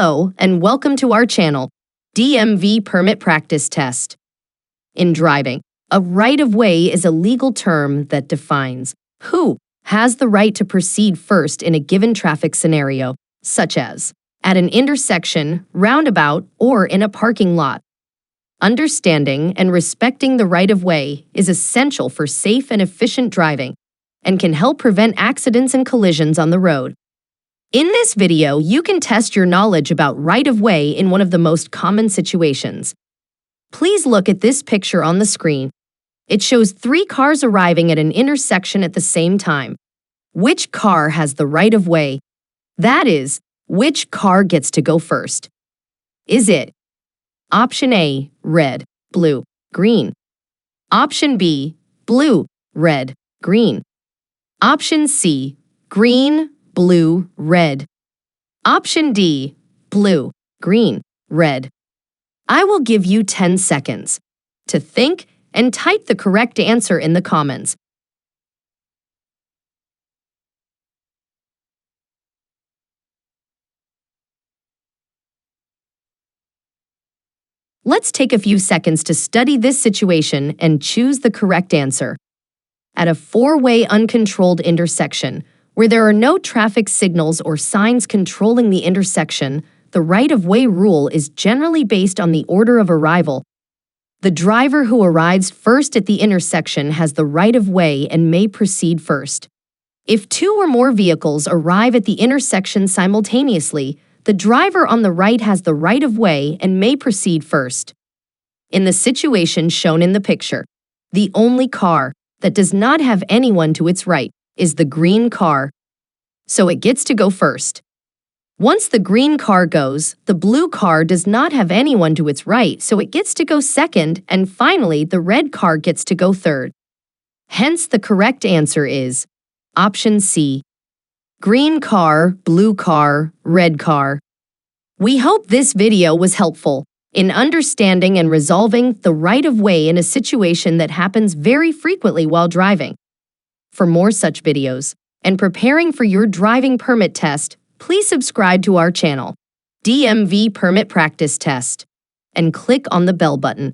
Hello, and welcome to our channel, DMV Permit Practice Test. In driving, a right-of-way is a legal term that defines who has the right to proceed first in a given traffic scenario, such as at an intersection, roundabout, or in a parking lot. Understanding and respecting the right-of-way is essential for safe and efficient driving and can help prevent accidents and collisions on the road. In this video, you can test your knowledge about right-of-way in one of the most common situations. Please look at this picture on the screen. It shows 3 cars arriving at an intersection at the same time. Which car has the right-of-way? That is, which car gets to go first? Is it Option A, red, blue, green? Option B, blue, red, green? Option C, green, blue, red? Option D, blue, green, red? I will give you 10 seconds to think and type the correct answer in the comments. Let's take a few seconds to study this situation and choose the correct answer. At a 4-way uncontrolled intersection, where there are no traffic signals or signs controlling the intersection, the right-of-way rule is generally based on the order of arrival. The driver who arrives first at the intersection has the right-of-way and may proceed first. If 2 or more vehicles arrive at the intersection simultaneously, the driver on the right has the right-of-way and may proceed first. In the situation shown in the picture, the only car that does not have anyone to its right is the green car, so it gets to go first. Once the green car goes, the blue car does not have anyone to its right, so it gets to go second, and finally, the red car gets to go third. Hence, the correct answer is Option C. Green car, blue car, red car. We hope this video was helpful in understanding and resolving the right-of-way in a situation that happens very frequently while driving. For more such videos and preparing for your driving permit test, please subscribe to our channel, DMV Permit Practice Test, and click on the bell button